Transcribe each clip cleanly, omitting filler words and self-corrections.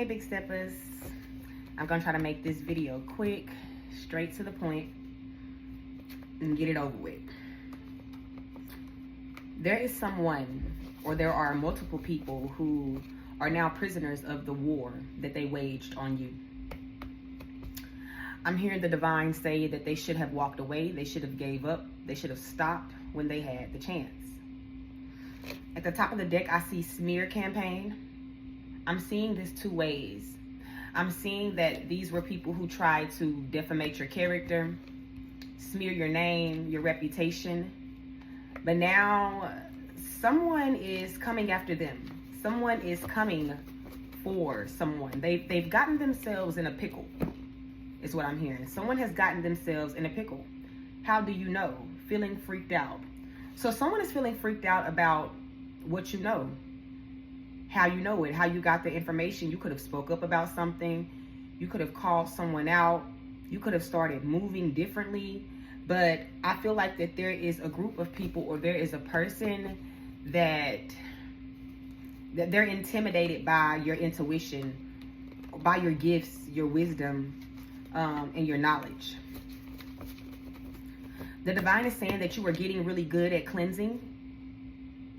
Hey big steppers, I'm gonna try to make this video quick, straight to the point, and get it over with. There is someone, or there are multiple people who are now prisoners of the war that they waged on you. I'm hearing the divine say that they should have walked away, they should have gave up, they should have stopped when they had the chance. At the top of the deck, I see smear campaign. I'm seeing this two ways. I'm seeing that these were people who tried to defamate your character, smear your name, your reputation. But now someone is coming after them. Someone is coming for someone. They've gotten themselves in a pickle, is what I'm hearing. Someone has gotten themselves in a pickle. How do you know? Feeling freaked out. So someone is feeling freaked out about what you know. How you know it, how you got the information. You could have spoke up about something. You could have called someone out. You could have started moving differently. But I feel like that there is a group of people, or there is a person that they're intimidated by your intuition, by your gifts, your wisdom, and your knowledge. The divine is saying that you are getting really good at cleansing.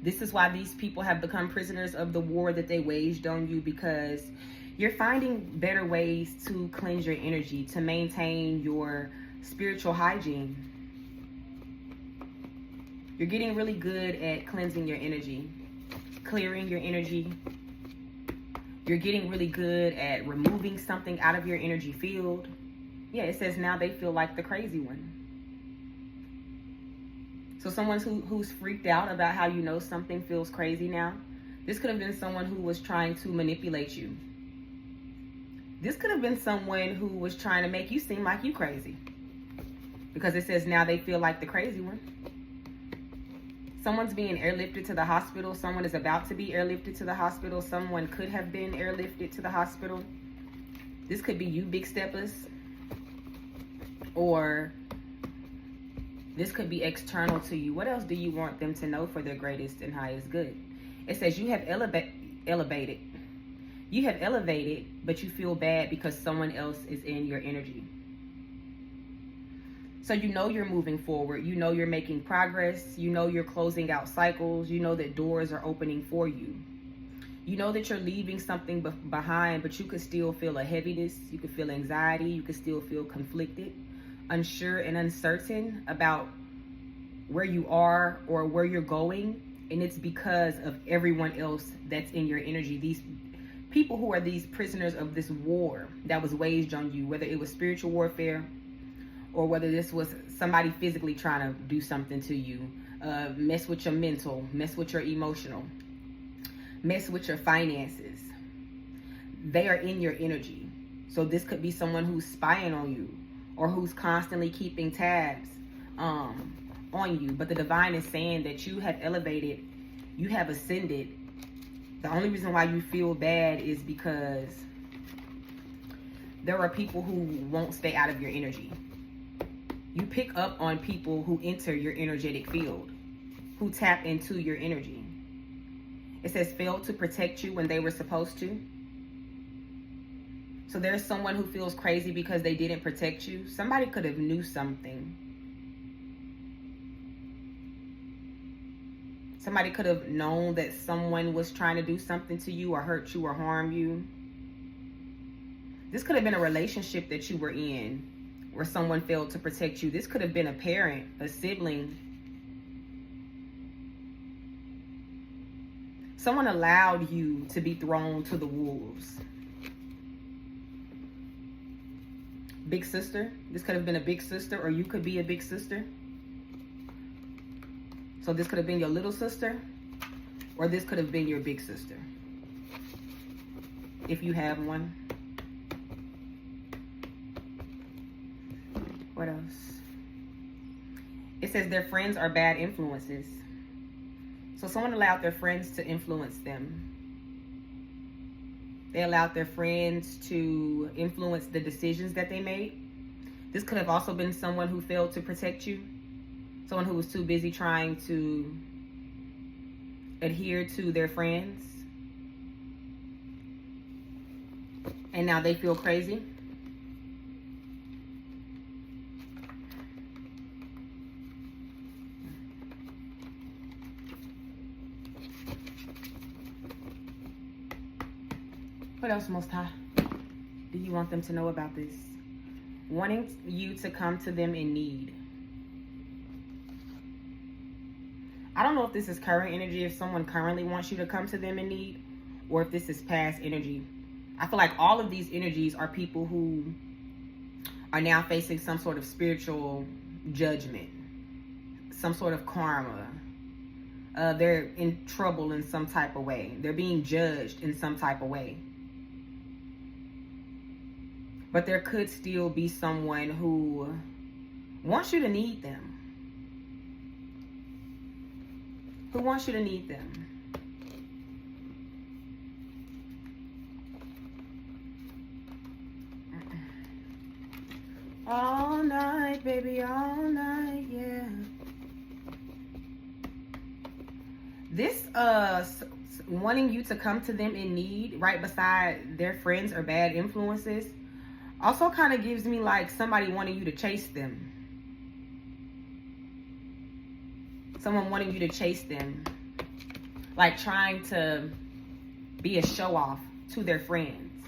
This is why these people have become prisoners of the war that they waged on you, because you're finding better ways to cleanse your energy, to maintain your spiritual hygiene. You're getting really good at cleansing your energy, clearing your energy. You're getting really good at removing something out of your energy field. Yeah, it says now they feel like the crazy one. So someone who's freaked out about how you know something feels crazy now. This could have been someone who was trying to manipulate you. This could have been someone who was trying to make you seem like you crazy. Because it says now they feel like the crazy one. Someone's being airlifted to the hospital. Someone is about to be airlifted to the hospital. Someone could have been airlifted to the hospital. This could be you, big steppers. Or this could be external to you. What else do you want them to know for their greatest and highest good? It says you have elevated. You have elevated, but you feel bad because someone else is in your energy. So you know you're moving forward. You know you're making progress. You know you're closing out cycles. You know that doors are opening for you. You know that you're leaving something behind, but you could still feel a heaviness. You could feel anxiety. You could still feel conflicted, unsure and uncertain about where you are or where you're going. And it's because of everyone else that's in your energy. These people who are these prisoners of this war that was waged on you, whether it was spiritual warfare or whether this was somebody physically trying to do something to you, mess with your mental, mess with your emotional, mess with your finances. They are in your energy. So this could be someone who's spying on you, or who's constantly keeping tabs on you. But the divine is saying that you have elevated, you have ascended. The only reason why you feel bad is because there are people who won't stay out of your energy. You pick up on people who enter your energetic field, who tap into your energy. It says failed to protect you when they were supposed to. So there's someone who feels crazy because they didn't protect you. Somebody could have knew something. Somebody could have known that someone was trying to do something to you or hurt you or harm you. This could have been a relationship that you were in where someone failed to protect you. This could have been a parent, a sibling. Someone allowed you to be thrown to the wolves. Big sister. This could have been a big sister, or you could be a big sister. So this could have been your little sister, or this could have been your big sister, if you have one. What else? It says their friends are bad influences. So someone allowed their friends to influence them. They allowed their friends to influence the decisions that they made. This could have also been someone who failed to protect you. Someone who was too busy trying to adhere to their friends. And now they feel crazy. What else, Most High, do you want them to know about this? Wanting you to come to them in need. I don't know if this is current energy, if someone currently wants you to come to them in need, or if this is past energy. I feel like all of these energies are people who are now facing some sort of spiritual judgment, some sort of karma. They're in trouble in some type of way. They're being judged in some type of way. But there could still be someone who wants you to need them. Who wants you to need them. All night, baby, all night, yeah. This, wanting you to come to them in need right beside their friends or bad influences, also kind of gives me like somebody wanting you to chase them. Someone wanting you to chase them. Like trying to be a show-off to their friends.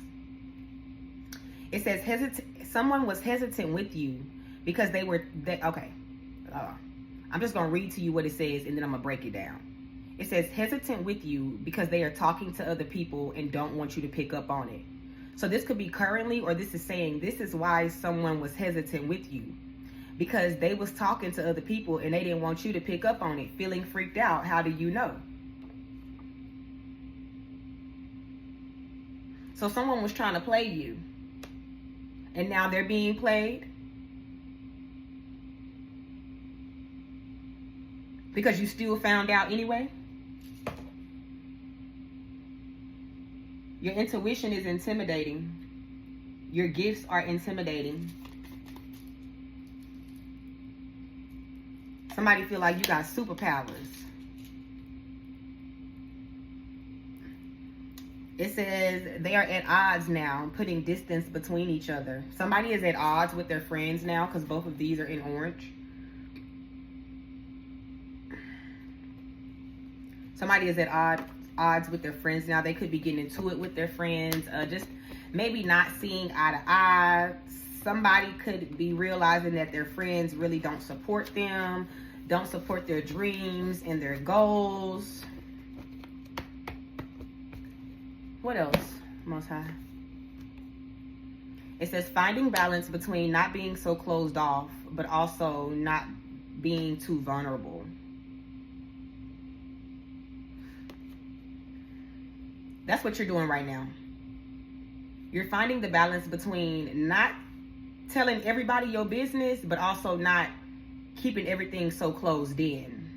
It says someone was hesitant with you because okay. I'm just going to read to you what it says and then I'm going to break it down. It says hesitant with you because they are talking to other people and don't want you to pick up on it. So this could be currently, or this is saying this is why someone was hesitant with you. Because they was talking to other people and they didn't want you to pick up on it. Feeling freaked out. How do you know? So someone was trying to play you. And now they're being played. Because you still found out anyway. Your intuition is intimidating. Your gifts are intimidating. Somebody feel like you got superpowers. It says they are at odds now, putting distance between each other. Somebody is at odds with their friends now because both of these are in orange. Somebody is at odds with their friends now. They could be getting into it with their friends. Just maybe not seeing eye to eye. Somebody could be realizing that their friends really don't support them, don't support their dreams and their goals. What else, Most High? It says finding balance between not being so closed off, but also not being too vulnerable. That's what you're doing right now. You're finding the balance between not telling everybody your business, but also not keeping everything so closed in.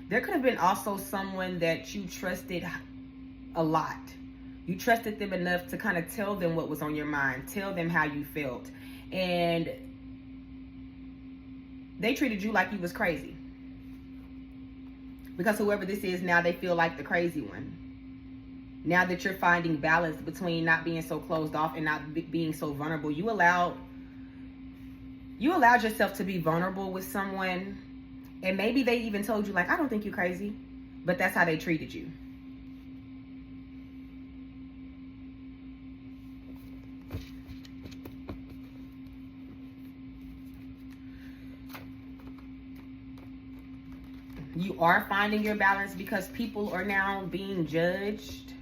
There could have been also someone that you trusted a lot. You trusted them enough to kind of tell them what was on your mind, tell them how you felt. And they treated you like you was crazy. Because whoever this is now, they feel like the crazy one. Now that you're finding balance between not being so closed off and not being so vulnerable, you allowed yourself to be vulnerable with someone, and maybe they even told you like, I don't think you're crazy, but that's how they treated you. You are finding your balance because people are now being judged.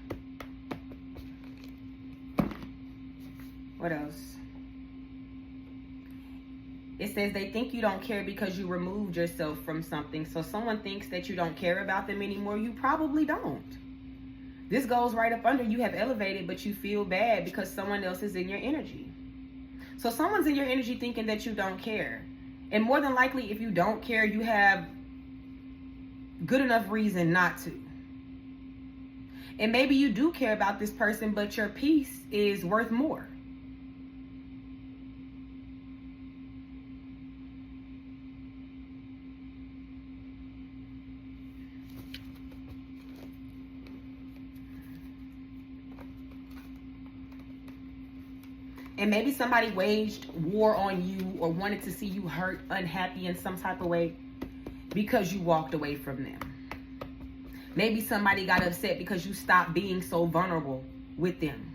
What else? It says they think you don't care because you removed yourself from something. So someone thinks that you don't care about them anymore. You probably don't. This goes right up under you have elevated, but you feel bad because someone else is in your energy. So someone's in your energy thinking that you don't care. And more than likely, if you don't care, you have good enough reason not to. And maybe you do care about this person, but your peace is worth more. And maybe somebody waged war on you or wanted to see you hurt, unhappy in some type of way because you walked away from them. Maybe somebody got upset because you stopped being so vulnerable with them.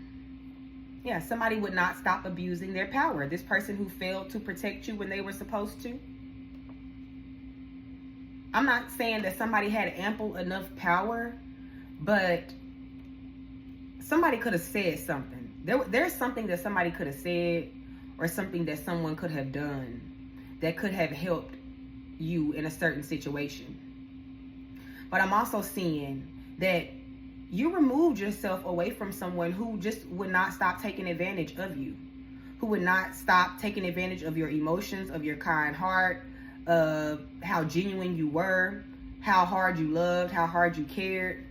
Yeah, somebody would not stop abusing their power. This person who failed to protect you when they were supposed to. I'm not saying that somebody had ample enough power, but somebody could have said something. There's something that somebody could have said or something that someone could have done that could have helped you in a certain situation. But I'm also seeing that you removed yourself away from someone who just would not stop taking advantage of you, who would not stop taking advantage of your emotions, of your kind heart, of how genuine you were, how hard you loved, how hard you cared.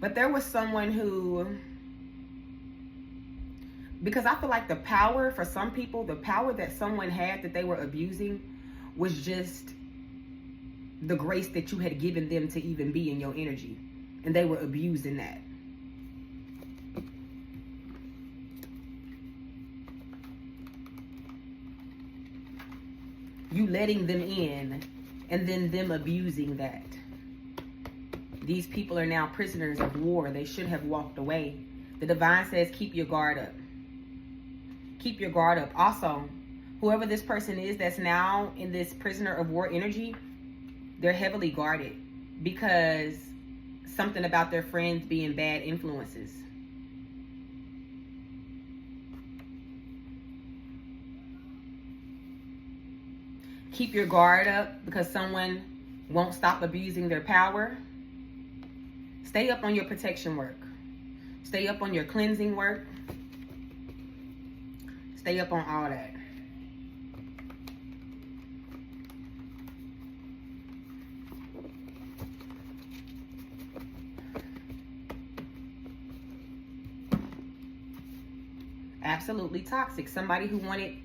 But there was someone who, because I feel like the power for some people, the power that someone had that they were abusing was just the grace that you had given them to even be in your energy. And they were abusing that. You letting them in and then them abusing that. These people are now prisoners of war. They should have walked away. The divine says, keep your guard up. Keep your guard up. Also, whoever this person is that's now in this prisoner of war energy, they're heavily guarded because something about their friends being bad influences. Keep your guard up because someone won't stop abusing their power. Stay up on your protection work. Stay up on your cleansing work. Stay up on all that. Absolutely toxic. Somebody who wanted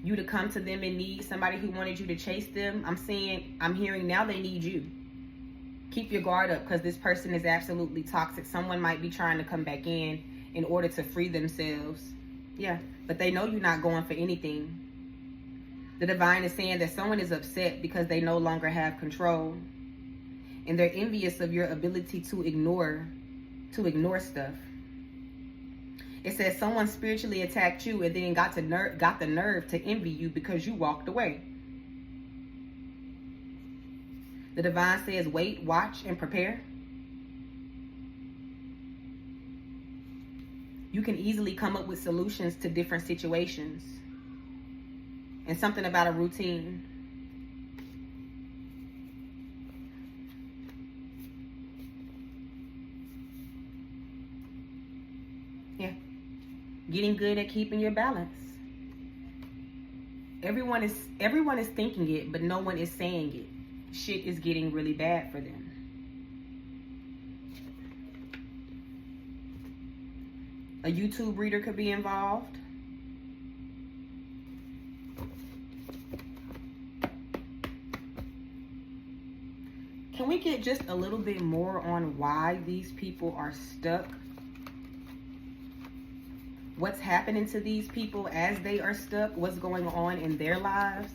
you to come to them in need. Somebody who wanted you to chase them. I'm hearing now they need you. Keep your guard up because this person is absolutely toxic. Someone might be trying to come back in order to free themselves. Yeah, but they know you're not going for anything. The divine is saying that someone is upset because they no longer have control. And they're envious of your ability to ignore stuff. It says someone spiritually attacked you and then got the nerve to envy you because you walked away. The divine says, wait, watch, and prepare. You can easily come up with solutions to different situations. And something about a routine. Yeah. Getting good at keeping your balance. Everyone is thinking it, but no one is saying it. Shit is getting really bad for them. A YouTube reader could be involved. Can we get just a little bit more on why these people are stuck? What's happening to these people as they are stuck? What's going on in their lives?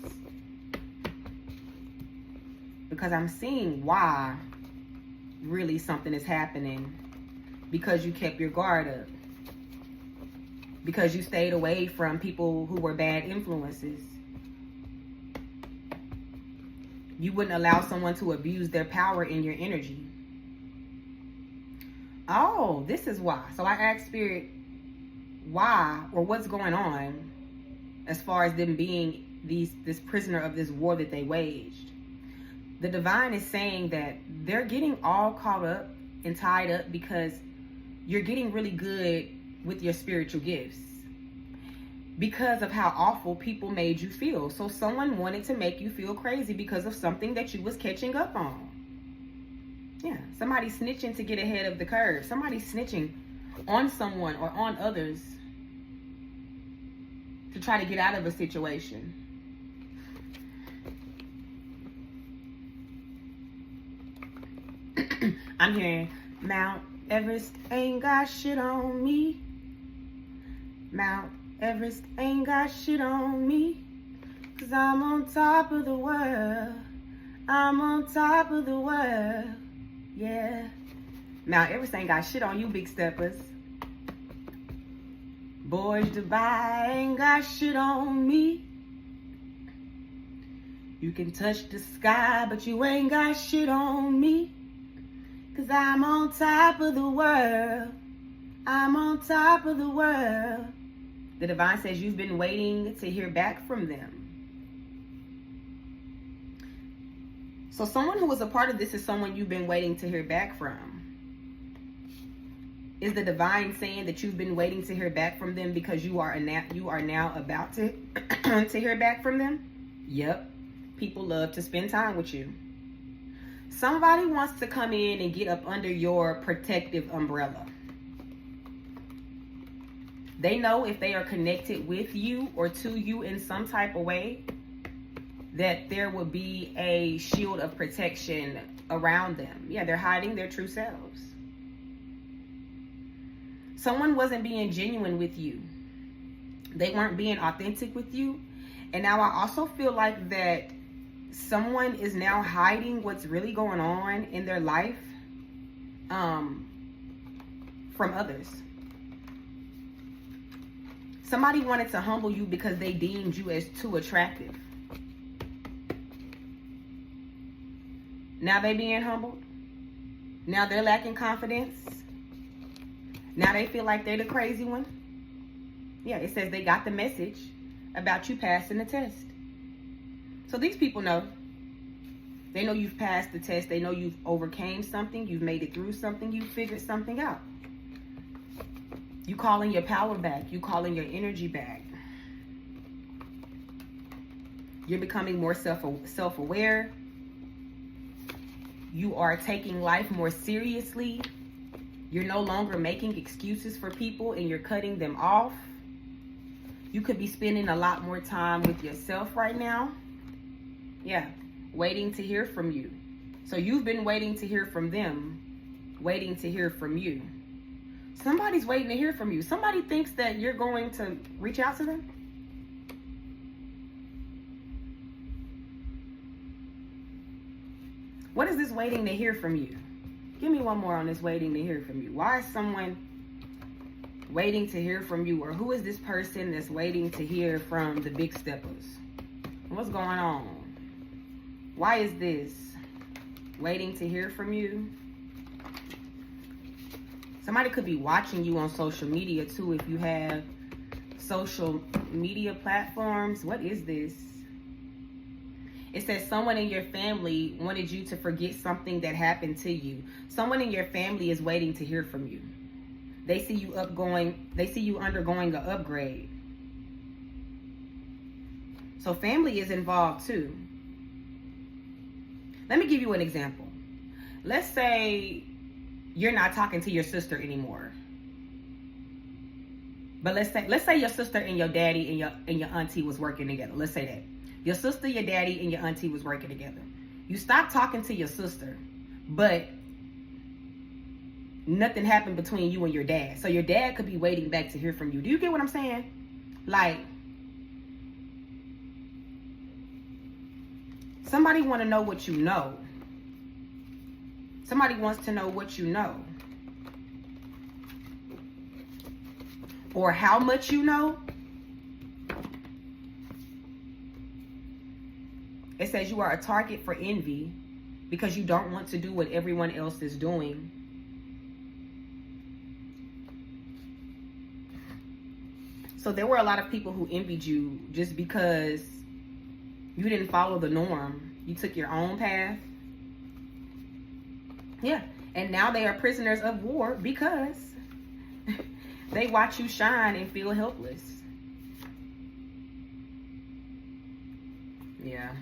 Because I'm seeing why really something is happening. Because you kept your guard up. Because you stayed away from people who were bad influences. You wouldn't allow someone to abuse their power in your energy. Oh, this is why. So I asked Spirit why or what's going on as far as them being this prisoner of this war that they waged. The divine is saying that they're getting all caught up and tied up because you're getting really good with your spiritual gifts because of how awful people made you feel. So someone wanted to make you feel crazy because of something that you was catching up on. Yeah, somebody snitching to get ahead of the curve. Somebody snitching on someone or on others to try to get out of a situation. I'm hearing Mount Everest ain't got shit on me. Mount Everest ain't got shit on me. 'Cause I'm on top of the world. I'm on top of the world. Yeah. Mount Everest ain't got shit on you, big steppers. 𝚑𝚎𝚕𝚎𝚑𝚜 ain't got shit on me. You can touch the sky, but you ain't got shit on me. 'Cause I'm on top of the world. I'm on top of the world. The divine says you've been waiting to hear back from them. So someone who was a part of this is someone you've been waiting to hear back from. Is the divine saying that you've been waiting to hear back from them because you are now about to to hear back from them? Yep. People love to spend time with you. Somebody wants to come in and get up under your protective umbrella. They know if they are connected with you or to you in some type of way, that there will be a shield of protection around them. Yeah, they're hiding their true selves. Someone wasn't being genuine with you. They weren't being authentic with you. And now I also feel like that someone is now hiding what's really going on in their life from others. Somebody wanted to humble you because they deemed you as too attractive. Now they being humbled. Now they're lacking confidence. Now they feel like they're the crazy one. Yeah, it says they got the message about you passing the test. So these people know. They know you've passed the test. They know you've overcame something. You've made it through something. You figured something out. You calling your power back. You calling your energy back. You're becoming more self-aware. You are taking life more seriously. You're no longer making excuses for people and you're cutting them off. You could be spending a lot more time with yourself right now. Yeah, waiting to hear from you. So you've been waiting to hear from them, waiting to hear from you. Somebody's waiting to hear from you. Somebody thinks that you're going to reach out to them. What is this waiting to hear from you? Give me one more on this waiting to hear from you. Why is someone waiting to hear from you? Or who is this person that's waiting to hear from the big steppers? What's going on? Why is this waiting to hear from you? Somebody could be watching you on social media too if you have social media platforms. What is this? It says someone in your family wanted you to forget something that happened to you. Someone in your family is waiting to hear from you. They see you undergoing an upgrade. So family is involved too. Let me give you an example. Let's say you're not talking to your sister anymore. But let's say your sister and your daddy and your auntie was working together. Let's say that. Your sister, your daddy, and your auntie was working together. You stopped talking to your sister, but nothing happened between you and your dad. So your dad could be waiting back to hear from you. Do you get what I'm saying? Like, somebody want to know what you know. Somebody wants to know what you know. Or how much you know. It says you are a target for envy because you don't want to do what everyone else is doing. So there were a lot of people who envied you just because you didn't follow the norm. You took your own path. Yeah. And now they are prisoners of war because they watch you shine and feel helpless. Yeah.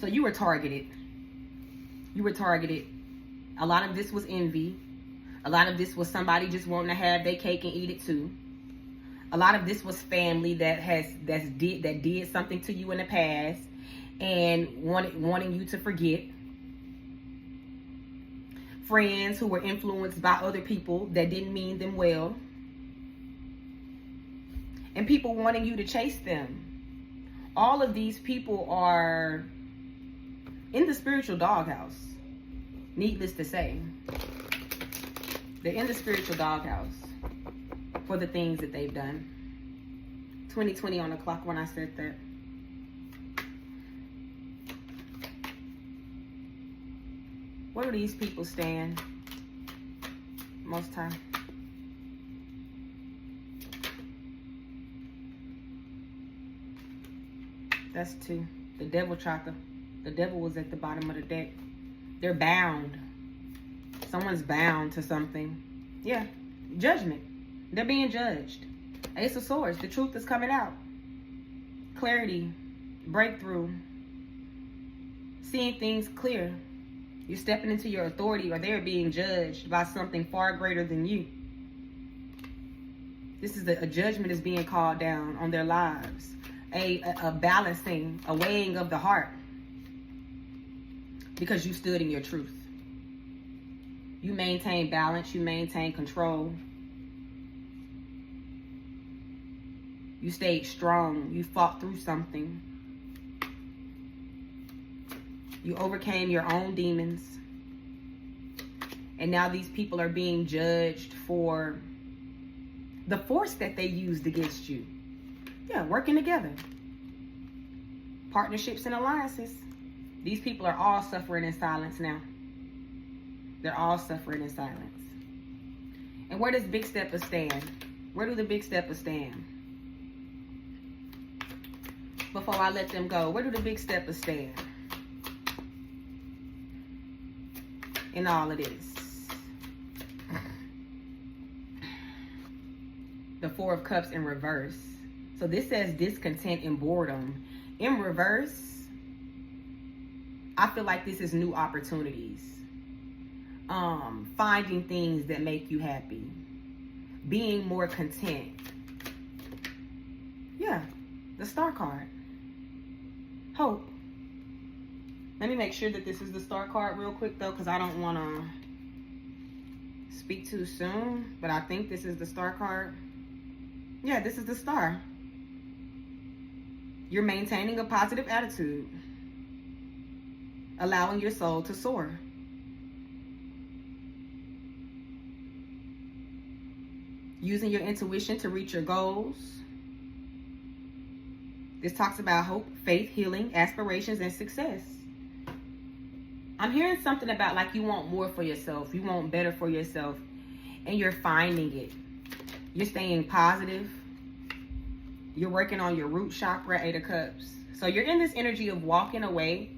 So you were targeted. You were targeted. A lot of this was envy. A lot of this was somebody just wanting to have their cake and eat it too. A lot of this was family that did something to you in the past and wanting you to forget. friends who were influenced by other people that didn't mean them well, and people wanting you to chase them. All of these people are in the spiritual doghouse, needless to say. They're in the spiritual doghouse for the things that they've done. 2020 on the clock when I said that. Where do these people stand most time? That's 2. The 𝚑𝚎𝚘𝚛𝚎. The devil was at the bottom of the deck. They're bound. Someone's bound to something. Yeah. Judgment. They're being judged. Ace of Swords. The truth is coming out. Clarity. Breakthrough. Seeing things clear. You're stepping into your authority, or they're being judged by something far greater than you. This is a judgment is being called down on their lives. A balancing, a weighing of the heart. Because you stood in your truth. You maintain balance. You maintain control. You stayed strong. You fought through something. You overcame your own demons. And now these people are being judged for the force that they used against you. Yeah, working together. Partnerships and alliances. These people are all suffering in silence now. They're all suffering in silence. And where does Big Stepper stand? Where do the Big Steppers stand? Before I let them go, where do the Big Steppers stand in all of this? The 4 of Cups in reverse. So this says discontent and boredom. In reverse, I feel like this is new opportunities. Finding things that make you happy. Being more content. Yeah, the Star card. Hope. Let me make sure that this is the Star card real quick though, because I don't want to speak too soon. But I think this is the Star card. Yeah, this is the Star. You're maintaining a positive attitude. Allowing your soul to soar. Using your intuition to reach your goals. This talks about hope, faith, healing, aspirations, and success. I'm hearing something about like you want more for yourself. You want better for yourself. And you're finding it. You're staying positive. You're working on your root chakra, 8 of Cups. So you're in this energy of walking away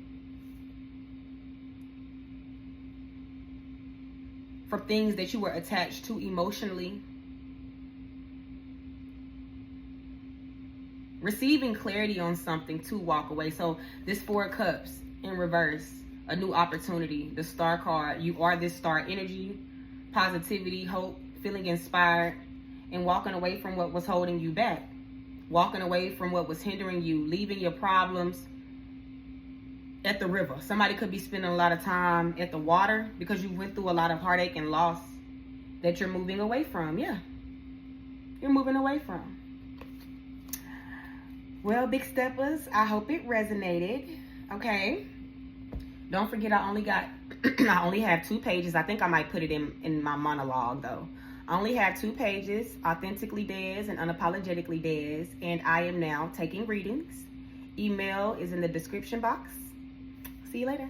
from things that you were attached to emotionally. Receiving clarity on something to walk away. So this 4 of Cups in reverse, a new opportunity. The Star card, you are this star energy, positivity, hope, feeling inspired, and walking away from what was holding you back. Walking away from what was hindering you, leaving your problems at the river. Somebody could be spending a lot of time at the water because you went through a lot of heartache and loss that you're moving away from. Yeah, you're moving away from. Well, Big Steppers, I hope it resonated. Okay. Don't forget, I only have 2 pages. I think I might put it in my monologue though. I only have 2 pages, Authentically Des and Unapologetically Des, and I am now taking readings. Email is in the description box. See you later.